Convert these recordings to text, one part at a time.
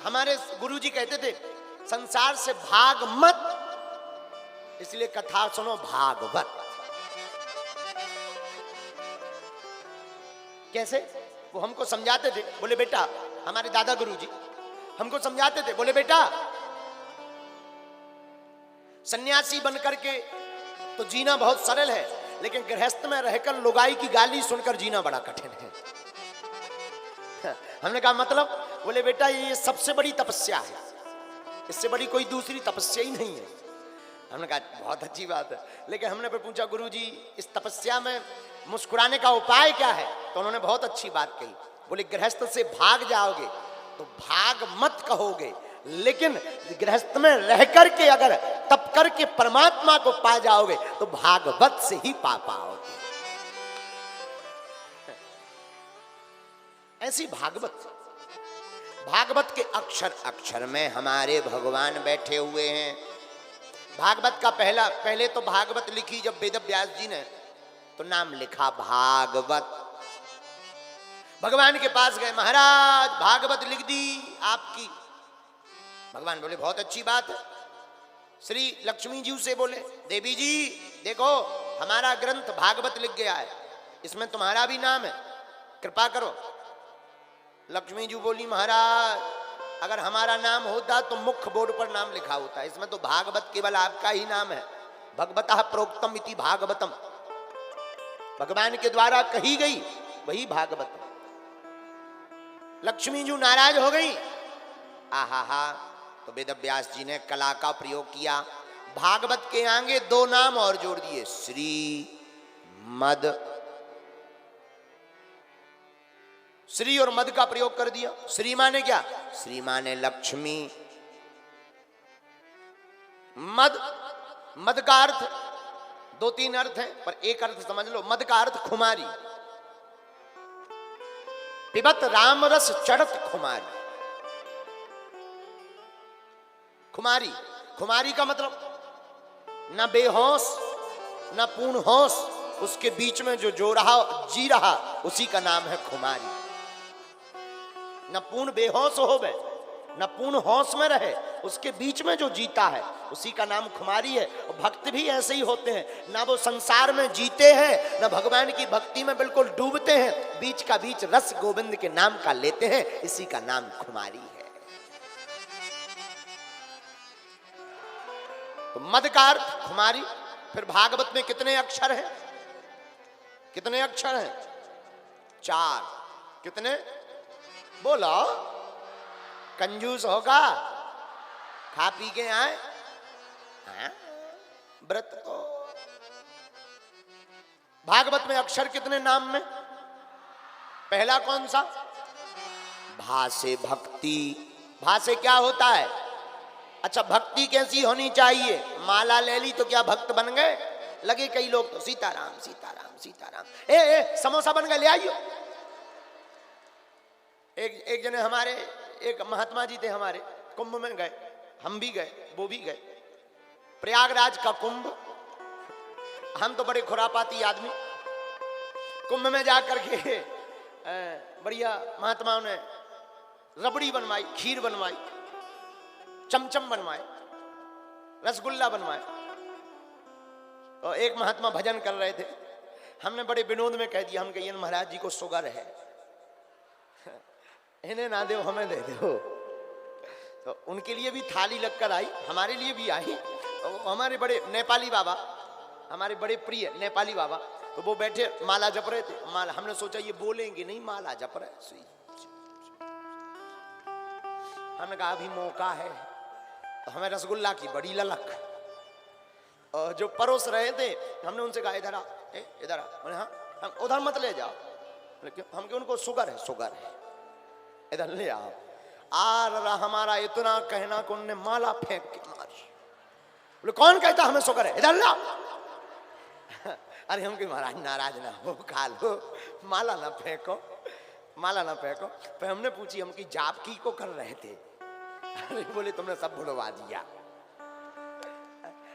हमारे गुरुजी कहते थे संसार से भाग मत, इसलिए कथा सुनो भागवत। कैसे? वो हमको समझाते थे, बोले बेटा, हमारे दादा गुरुजी हमको समझाते थे, बोले बेटा सन्यासी बनकर के तो जीना बहुत सरल है, लेकिन गृहस्थ में रहकर लुगाई की गाली सुनकर जीना बड़ा कठिन है। हमने कहा मतलब? बोले बेटा ये सबसे बड़ी तपस्या है, इससे बड़ी कोई दूसरी तपस्या ही नहीं है। हमने कहा बहुत अच्छी बात है, लेकिन हमने फिर पूछा गुरुजी इस तपस्या में मुस्कुराने का उपाय क्या है? तो उन्होंने बहुत अच्छी बात कही, बोले गृहस्थ से भाग जाओगे तो भाग मत कहोगे, लेकिन गृहस्थ में रह करके अगर तप करके परमात्मा को पा जाओगे तो भागवत से ही पा पाओगे। ऐसी भागवत, भागवत के अक्षर अक्षर में हमारे भगवान बैठे हुए हैं। भागवत का पहले तो भागवत लिखी जब वेद व्यास जी ने, तो नाम लिखा भागवत। भगवान के पास गए, महाराज भागवत लिख दी आपकी। भगवान बोले बहुत अच्छी बात है। श्री लक्ष्मी जी से बोले देवी जी देखो हमारा ग्रंथ भागवत लिख गया है, इसमें तुम्हारा भी नाम है, कृपा करो। लक्ष्मी जी बोली महाराज अगर हमारा नाम होता तो मुख्य बोर्ड पर नाम लिखा होता, इसमें तो भागवत केवल आपका ही नाम है। भगवतः प्रोक्तम इति भागवतम, भगवान के द्वारा कही गई वही भागवत। लक्ष्मी जी नाराज हो गई। आहा, तो वेद व्यास जी ने कला का प्रयोग किया, भागवत के आगे दो नाम और जोड़ दिए, श्री मद। श्री और मद का प्रयोग कर दिया। श्री माने क्या? श्री माने लक्ष्मी। मद, मद का अर्थ दो तीन अर्थ है, पर एक अर्थ समझ लो, मद का अर्थ खुमारी। पिबत राम रस चढ़त खुमारी। खुमारी, खुमारी का मतलब न बेहोश न पूर्ण होश, उसके बीच में जो जी रहा उसी का नाम है खुमारी। न पूर्ण बेहोश हो गए न पूर्ण होश में रहे, उसके बीच में जो जीता है उसी का नाम खुमारी है। और भक्त भी ऐसे ही होते हैं, ना वो संसार में जीते हैं ना भगवान की भक्ति में बिल्कुल डूबते हैं, बीच का बीच रस गोविंद के नाम का लेते हैं, इसी का नाम खुमारी है। तो मद का अर्थ खुमारी। फिर भागवत में कितने अक्षर हैं? कितने अक्षर हैं? 4। कितने? बोलो, कंजूस होगा, खा पी के आए व्रत को। भागवत में अक्षर कितने नाम में? पहला कौन सा? भा से भक्ति। भा से क्या होता है? अच्छा भक्ति कैसी होनी चाहिए? माला ले ली तो क्या भक्त बन गए? लगे कई लोग तो सीताराम सीताराम सीताराम। ए समोसा बन गए, ले आइयो। एक जने हमारे एक महात्मा जी थे, हमारे कुंभ में गए, हम भी गए, वो भी गए, प्रयागराज का कुंभ। हम तो बड़े खुरापाती आदमी, कुंभ में जाकर के बढ़िया महात्माओं ने रबड़ी बनवाई, खीर बनवाई, चमचम बनवाए, रसगुल्ला बनवाए। और एक महात्मा भजन कर रहे थे, हमने बड़े विनोद में कह दिया, हम कहिए महाराज जी को शुगर है, इन्हें ना दो हमें दे दो। तो उनके लिए भी थाली लगकर आई, हमारे लिए भी आई। तो हमारे बड़े नेपाली बाबा, हमारे बड़े प्रिय नेपाली बाबा, तो वो बैठे माला जप रहे थे। माला, हमने सोचा ये बोलेंगे नहीं, माला जप रहे। हमने कहा अभी मौका है, तो हमें रसगुल्ला की बड़ी ललक। और जो परोस रहे थे हमने उनसे कहा इधर आ, इधर आ। बोले हाँ, हम उधर मत ले जाओ, हम क्यों? उनको शुगर है, शुगर है, इधर ले आओ। रहा हमारा इतना कहना कि उनने माला फेंक के मारी। बोले कौन कहता हमें शुगर है, इधर लाओ। अरे हम कि महाराज नाराज ना हो, खा लो, माला ना फेंको, माला ना फेंको। फिर हमने पूछी, हम की जाप की को कर रहे थे। अरे बोले तुमने सब भुलवा दिया।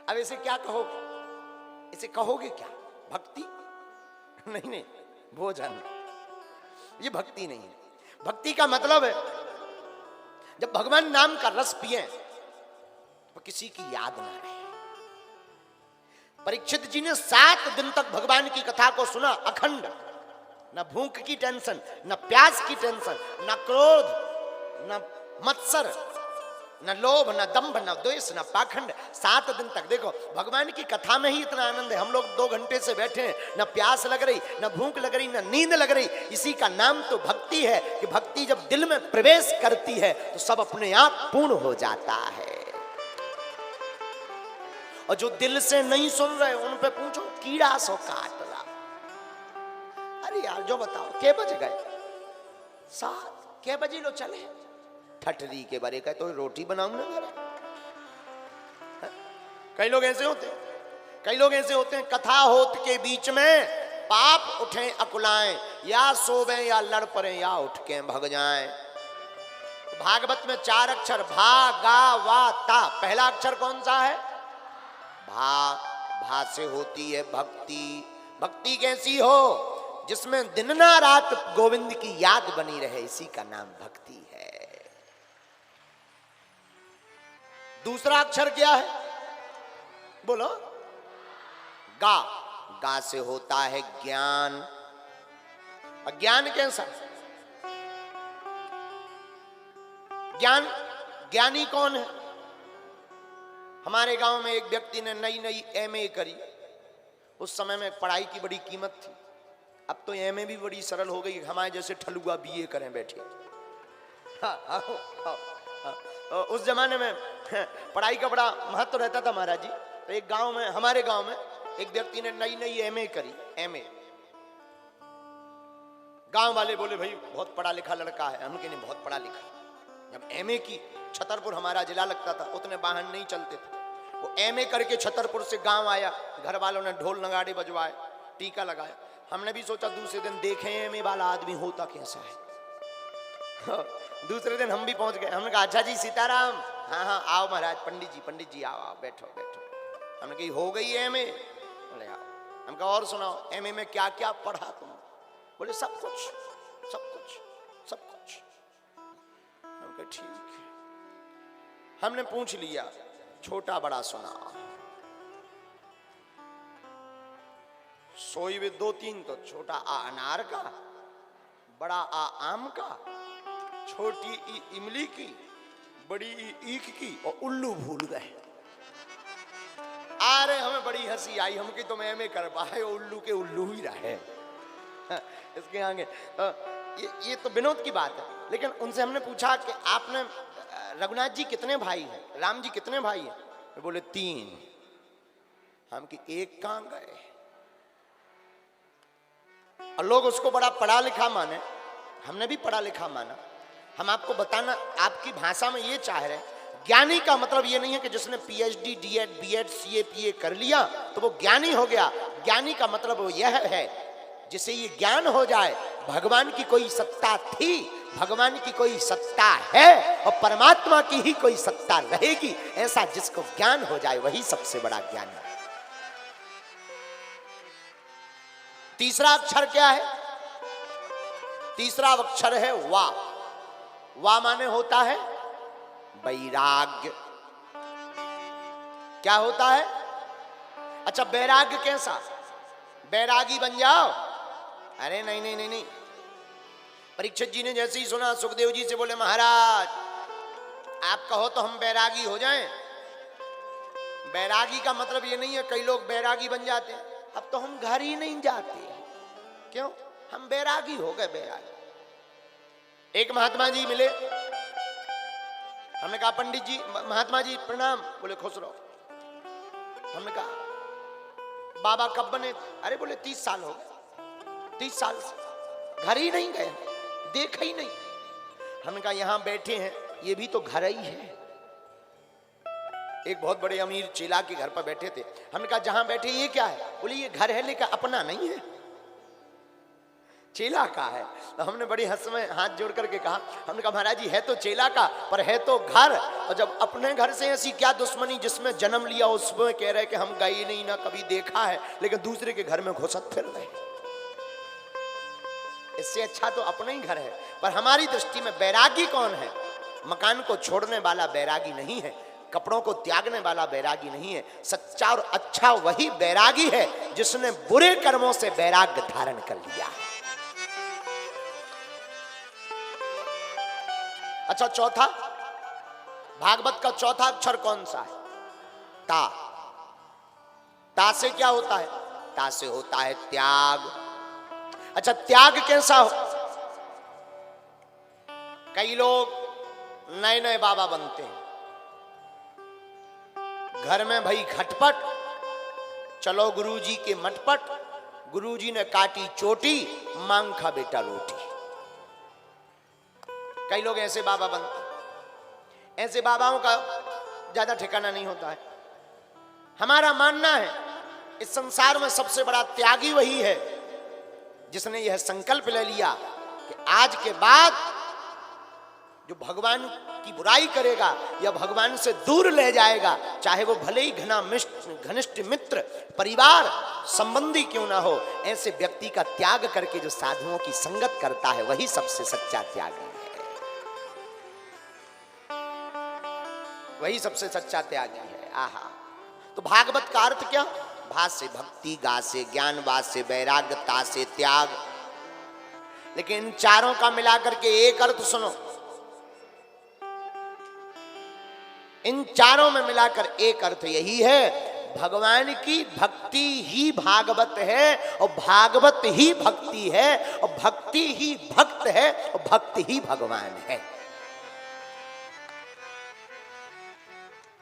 अब इसे क्या कहोगे? इसे कहोगे क्या? भक्ति? नहीं नहीं, भोजन। ये भक्ति नहीं है। भक्ति का मतलब है जब भगवान नाम का रस पिए तो किसी की याद ना रहे। परीक्षित जी ने 7 दिन तक भगवान की कथा को सुना अखंड, न भूख की टेंशन, न प्यास की टेंशन, न क्रोध, न मत्सर, न लोभ, न दंभ, न द्वेष, न पाखंड। 7 दिन तक देखो भगवान की कथा में ही इतना आनंद है। हम लोग 2 घंटे से बैठे हैं, न प्यास लग रही, न भूख लग रही, न नींद लग रही। इसी का नाम तो भक्ति है कि भक्ति जब दिल में प्रवेश करती है तो सब अपने आप पूर्ण हो जाता है। और जो दिल से नहीं सुन रहे उन पे पूछो कीड़ा सो काट ला। अरे यार जो बताओ के बज गए 7, के बजे लो चले ठटरी के बारे का तो रोटी बनाऊं ना मेरा। कई लोग ऐसे होते हैं, कई लोग ऐसे होते हैं कथा होत के बीच में पाप उठे अकुलाएं, या सोवे या लड़ पड़े या उठ के भग जाएं। भागवत में 4 अक्षर भा गा वा ता। पहला अक्षर कौन सा है? भा। भा से होती है भक्ति। भक्ति कैसी हो? जिसमें दिन ना रात गोविंद की याद बनी रहे, इसी का नाम भक्ति है। दूसरा अक्षर क्या है? बोलो। गा। गा से होता है ज्ञान। अज्ञान कैसा? ज्ञान, ज्ञानी कौन है? हमारे गांव में एक व्यक्ति ने नई एमए करी। उस समय में पढ़ाई की बड़ी कीमत थी। अब तो एमए भी बड़ी सरल हो गई, हमारे जैसे ठलुआ बीए करें बैठे। उस जमाने में पढ़ाई का बड़ा महत्व रहता था महाराज जी। तो एक गांव में, हमारे गांव में एक व्यक्ति ने नई एमए करी। एमए गांव वाले बोले भाई बहुत पढ़ा लिखा लड़का है। हम कहने बहुत पढ़ा लिखा। जब एमए की, छतरपुर हमारा जिला लगता था, उतने वाहन नहीं चलते थे। वो एमए करके छतरपुर से गांव आया, घर वालों ने ढोल नगाड़े बजवाए, टीका लगाया। हमने भी सोचा दूसरे दिन देखें एमए वाला आदमी होता कैसा है। दूसरे दिन हम भी पहुंच गए। हमने कहा अच्छा जी सीताराम। हाँ हाँ आओ महाराज। पंडित जी आओ आओ बैठो बैठो। हमने कही हो गई एमए? बोले आओ। हम कहा और सुनाओ एमए में क्या क्या पढ़ा तुम? बोले सब कुछ सब कुछ सब कुछ। हम कहा ठीक है। हमने पूछ लिया छोटा बड़ा सुना। सोई वे 2-3 तो छोटा आ अनार का, बड़ा आ आम का, छोटी ई इमली की, बड़ी ई ईख की, और उल्लू भूल गए। अरे हमें बड़ी हंसी आई। हम की तुम एमए कर पाए, उल्लू के उल्लू ही रहे। इसके आगे ये तो विनोद की बात है। लेकिन उनसे हमने पूछा कि आपने रघुनाथ जी कितने भाई हैं, राम जी कितने भाई हैं? बोले 3। हम की एक कहां गए? और लोग उसको बड़ा पढ़ा लिखा माने। हमने भी पढ़ा लिखा माना। हम आपको बताना आपकी भाषा में ये चाह रहे हैं, ज्ञानी का मतलब ये नहीं है कि जिसने पीएचडी, डीएड, बीएड, सीए, पीए कर लिया तो वो ज्ञानी हो गया। ज्ञानी का मतलब वो यह है जिसे ये ज्ञान हो जाए भगवान की कोई सत्ता थी, भगवान की कोई सत्ता है और परमात्मा की ही कोई सत्ता रहेगी, ऐसा जिसको ज्ञान हो जाए वही सबसे बड़ा ज्ञान है। तीसरा अक्षर क्या है? तीसरा अक्षर है वा। वा माने होता है वैराग्य। क्या होता है? अच्छा वैराग्य कैसा? बैरागी बन जाओ? अरे नहीं नहीं नहीं नहीं। परीक्षित जी ने जैसे ही सुना सुखदेव जी से बोले महाराज आप कहो तो हम बैरागी हो जाएं। बैरागी का मतलब ये नहीं है कई लोग बैरागी बन जाते हैं। अब तो हम घर ही नहीं जाते। क्यों? हम बैरागी हो गए। बैरागी। एक महात्मा जी मिले। हमने कहा पंडित जी, महात्मा जी प्रणाम। बोले खुश रहो। हमने कहा बाबा कब बने? अरे बोले 30 साल हो गए। 30 साल से घर ही नहीं गए, देखा ही नहीं। हमने कहा यहां बैठे हैं ये भी तो घर ही है। एक बहुत बड़े अमीर चेला के घर पर बैठे थे। हमने कहा जहां बैठे ये क्या है? बोले ये घर है लेकिन अपना नहीं है, चेला का है। तो हमने बड़ी हंस में हाथ जोड़ करके कहा, हमने कहा महाराज जी है तो चेला का पर है तो घर। और जब अपने घर से ऐसी क्या दुश्मनी जिसमें जन्म लिया उसमें कह रहे कि हम गए नहीं ना कभी देखा है, लेकिन दूसरे के घर में घुसत फिर रहे। इससे अच्छा तो अपना ही घर है। पर हमारी दृष्टि में बैरागी कौन है? मकान को छोड़ने वाला बैरागी नहीं है, कपड़ों को त्यागने वाला बैरागी नहीं है। सच्चा और अच्छा वही बैरागी है जिसने बुरे कर्मों से बैराग्य धारण कर लिया है। अच्छा, चौथा, भागवत का चौथा अक्षर कौन सा है? ता। ता से क्या होता है? ता से होता है त्याग। अच्छा, त्याग कैसा हो? कई लोग नए नए बाबा बनते हैं, घर में भाई खटपट, चलो गुरुजी के मटपट, गुरुजी ने काटी चोटी, मांग खा बेटा रोटी। कई लोग ऐसे बाबा बनते हैं। ऐसे बाबाओं का ज्यादा ठिकाना नहीं होता है। हमारा मानना है इस संसार में सबसे बड़ा त्यागी वही है जिसने यह संकल्प ले लिया कि आज के बाद जो भगवान की बुराई करेगा या भगवान से दूर ले जाएगा, चाहे वो भले ही घनिष्ठ मित्र, परिवार, संबंधी क्यों ना हो, ऐसे व्यक्ति का त्याग करके जो साधुओं की संगत करता है वही सबसे सच्चा त्यागी है। वही सबसे सच्चा त्यागी है। आहा। तो भागवत का अर्थ क्या? भा से भक्ति, गा से ज्ञान, वा से वैराग्य, ता से त्याग। लेकिन इन चारों का मिलाकर के एक अर्थ सुनो, इन चारों में मिलाकर एक अर्थ यही है, भगवान की भक्ति ही भागवत है और भागवत ही भक्ति है और भक्ति ही भक्त है और भक्त ही भगवान है।